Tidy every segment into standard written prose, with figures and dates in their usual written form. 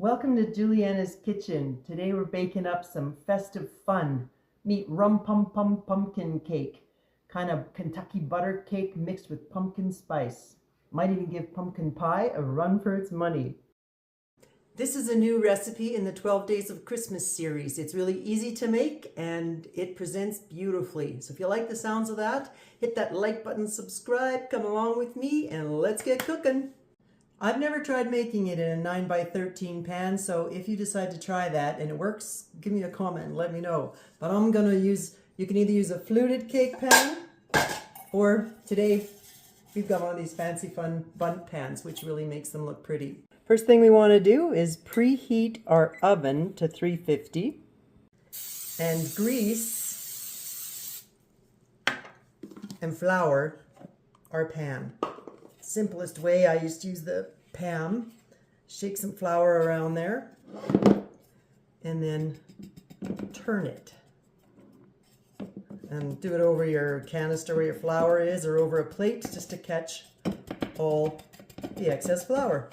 Welcome to Jeweliyana's kitchen. Today we're baking up some festive fun. Meet RumPumPum pumpkin cake. Kind of Kentucky butter cake mixed with pumpkin spice. Might even give pumpkin pie a run for its money. This is a new recipe in the 12 Days of Christmas series. It's really easy to make and it presents beautifully. So if you like the sounds of that, hit that like button, subscribe, come along with me, and let's get cooking. I've never tried making it in a 9 by 13 pan, so if you decide to try that and it works, give me a comment and let me know. But I'm gonna use, you can either use a fluted cake pan, or today we've got one of these fancy fun bundt pans, which really makes them look pretty. First thing we want to do is preheat our oven to 350 and grease and flour our pan. Simplest way, I used to use the pan, shake some flour around there, and then turn it. And do it over your canister where your flour is, or over a plate, just to catch all the excess flour.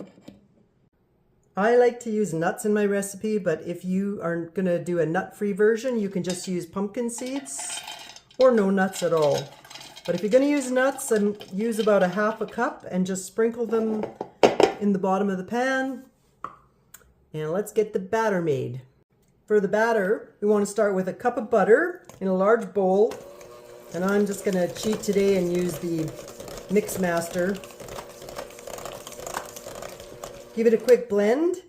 I like to use nuts in my recipe, but if you are going to do a nut-free version, you can just use pumpkin seeds or no nuts at all. But if you're going to use nuts, use about a half a cup and just sprinkle them in the bottom of the pan. And let's get the batter made. For the batter, we want to start with a cup of butter in a large bowl. And I'm just going to cheat today and use the Mix Master. Give it a quick blend.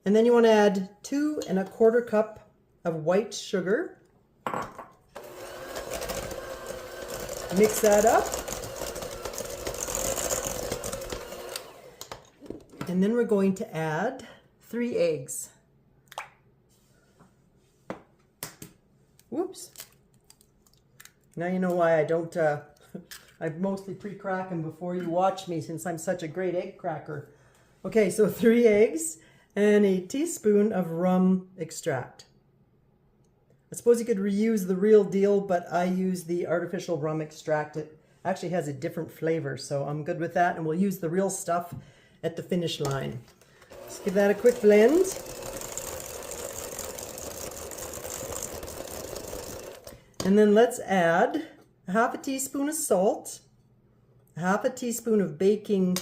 And then you want to add 2 1/4 cups of white sugar. Mix that up. And then we're going to add 3 eggs. Whoops. Now you know why I don't, I mostly pre-crack them before you watch me, since I'm such a great egg cracker. Okay, so 3 eggs and a teaspoon of rum extract. I suppose you could reuse the real deal, but I use the artificial rum extract. It actually has a different flavor, so I'm good with that, and we'll use the real stuff at the finish line. Let's give that a quick blend. And then let's add a half a teaspoon of salt, a half a teaspoon of baking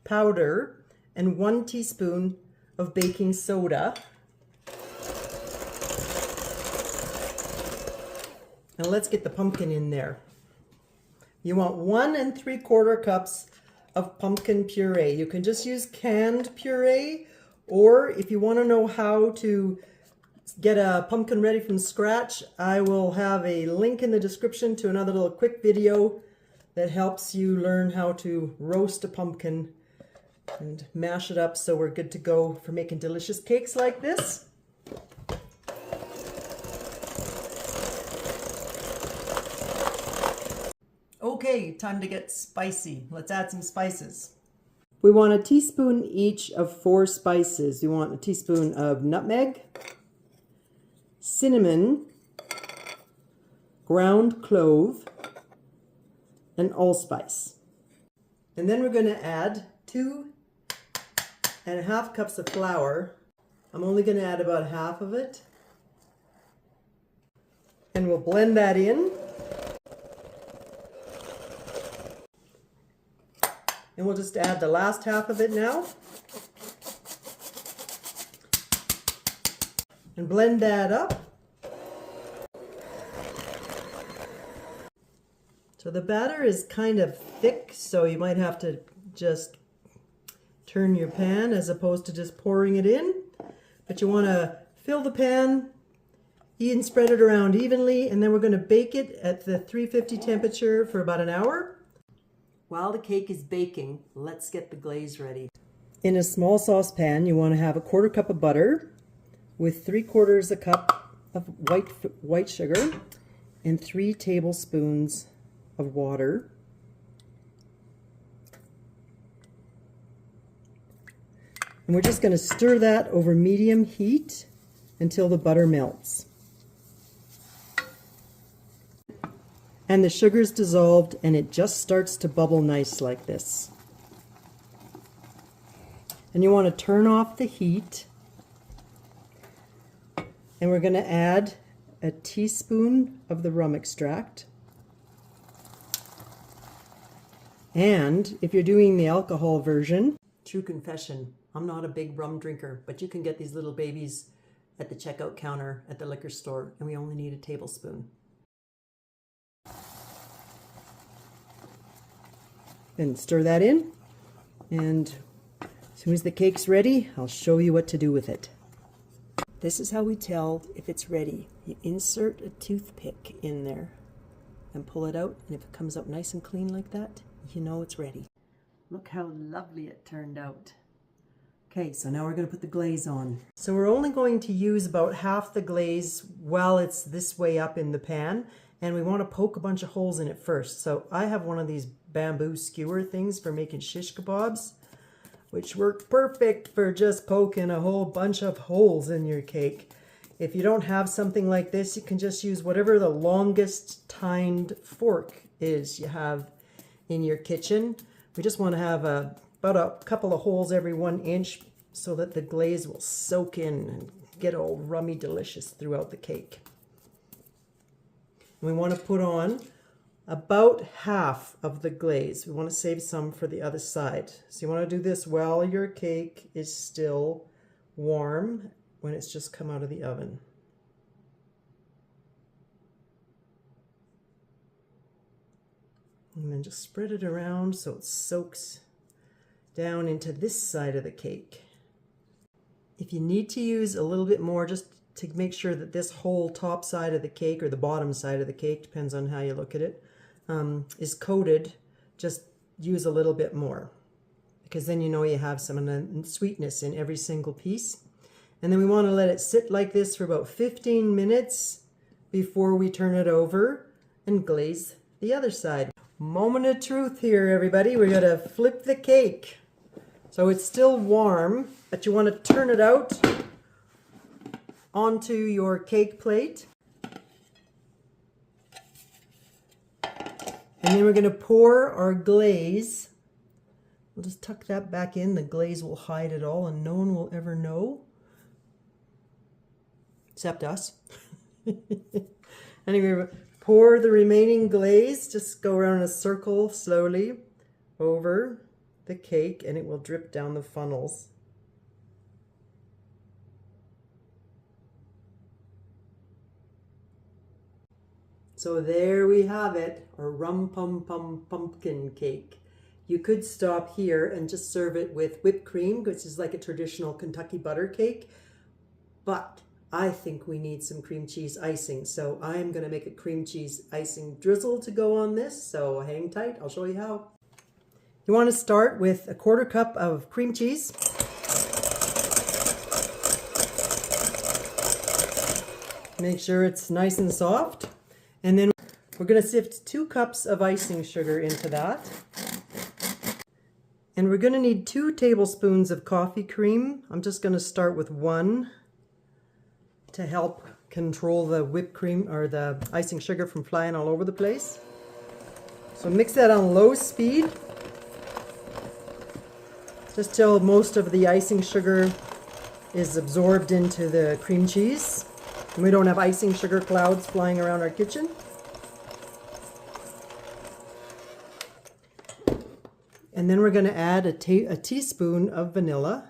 powder, and 1 teaspoon of baking soda. Now let's get the pumpkin in there. You want 1 3/4 cups of pumpkin puree. You can just use canned puree, or if you want to know how to get a pumpkin ready from scratch, I will have a link in the description to another little quick video that helps you learn how to roast a pumpkin and mash it up so we're good to go for making delicious cakes like this. Okay, time to get spicy. Let's add some spices. We want a teaspoon each of 4 spices. You want a teaspoon of nutmeg, cinnamon, ground clove, and allspice. And then we're going to add 2 1/2 cups of flour. I'm only going to add about half of it. And we'll blend that in. And we'll just add the last half of it now. And blend that up. So the batter is kind of thick, so you might have to just turn your pan as opposed to just pouring it in. But you want to fill the pan and spread it around evenly, and then we're going to bake it at the 350 temperature for about an hour. While the cake is baking, let's get the glaze ready. In a small saucepan, you want to have a 1/4 cup of butter with 3/4 cup of white sugar and 3 tablespoons of water. And we're just going to stir that over medium heat until the butter melts. And the sugar's dissolved and it just starts to bubble nice like this. And you want to turn off the heat And we're going to add a teaspoon of the rum extract. And if you're doing the alcohol version, true confession, I'm not a big rum drinker, but you can get these little babies at the checkout counter at the liquor store, and we only need a tablespoon. Then stir that in, and as soon as the cake's ready, I'll show you what to do with it. This is how we tell if it's ready. You insert a toothpick in there and pull it out, and if it comes up nice and clean like that, you know it's ready. Look how lovely it turned out. Okay, so now we're going to put the glaze on. So we're only going to use about half the glaze while it's this way up in the pan, and we want to poke a bunch of holes in it first. So I have one of these bamboo skewer things for making shish kebabs, which work perfect for just poking a whole bunch of holes in your cake. If you don't have something like this, you can just use whatever the longest tined fork is you have in your kitchen. We just want to have about a couple of holes every 1 inch so that the glaze will soak in and get all rummy delicious throughout the cake. And we want to put on about half of the glaze. We want to save some for the other side. So you want to do this while your cake is still warm when it's just come out of the oven. And then just spread it around so it soaks down into this side of the cake. If you need to use a little bit more just to make sure that this whole top side of the cake, or the bottom side of the cake, depends on how you look at it, is coated, just use a little bit more, because then you know you have some sweetness in every single piece. And then we want to let it sit like this for about 15 minutes before we turn it over and glaze the other side. Moment of truth here, everybody. We're going to flip the cake. So it's still warm, but you want to turn it out onto your cake plate. And then we're going to pour our glaze. We'll just tuck that back in. The glaze will hide it all and no one will ever know. Except us. Anyway, pour the remaining glaze. Just go around in a circle slowly over the cake and it will drip down the funnels. So there we have it, our RumPumPum pumpkin cake. You could stop here and just serve it with whipped cream, which is like a traditional Kentucky butter cake, but I think we need some cream cheese icing. So I'm going to make a cream cheese icing drizzle to go on this, so hang tight, I'll show you how. You want to start with a 1/4 cup of cream cheese. Make sure it's nice and soft. And then we're going to sift 2 cups of icing sugar into that. And we're going to need 2 tablespoons of coffee cream. I'm just going to start with 1 to help control the whipped cream or the icing sugar from flying all over the place. So mix that on low speed, just till most of the icing sugar is absorbed into the cream cheese. And we don't have icing sugar clouds flying around our kitchen. And then we're going to add a teaspoon of vanilla.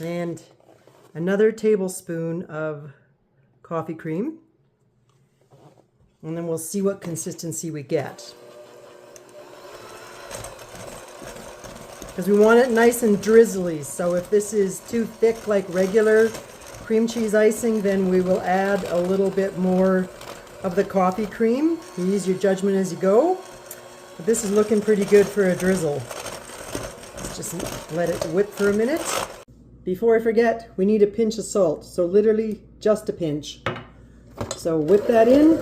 And another tablespoon of coffee cream. And then we'll see what consistency we get. Because we want it nice and drizzly, so if this is too thick like regular cream cheese icing, then we will add a little bit more of the coffee cream. You use your judgment as you go. But this is looking pretty good for a drizzle. Let's just let it whip for a minute. Before I forget, we need a pinch of salt, so literally just a pinch. So whip that in.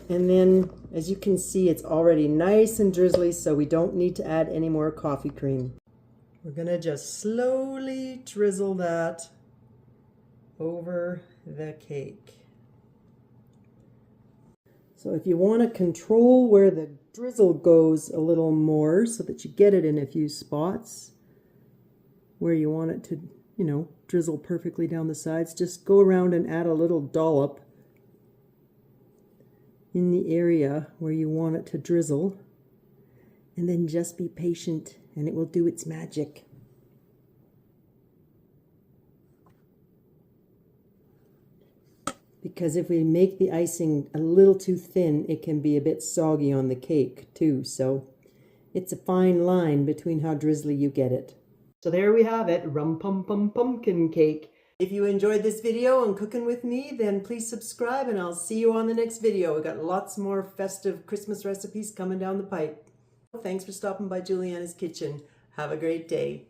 And then, as you can see, it's already nice and drizzly, so we don't need to add any more coffee cream. We're going to just slowly drizzle that over the cake. So if you want to control where the drizzle goes a little more so that you get it in a few spots, where you want it to, drizzle perfectly down the sides. Just go around and add a little dollop in the area where you want it to drizzle. And then just be patient and it will do its magic. Because if we make the icing a little too thin, it can be a bit soggy on the cake too. So it's a fine line between how drizzly you get it. So there we have it, RumPumPum pumpkin cake. If you enjoyed this video and cooking with me, then please subscribe and I'll see you on the next video. We've got lots more festive Christmas recipes coming down the pipe. Thanks for stopping by Jeweliyana's Kitchen. Have a great day.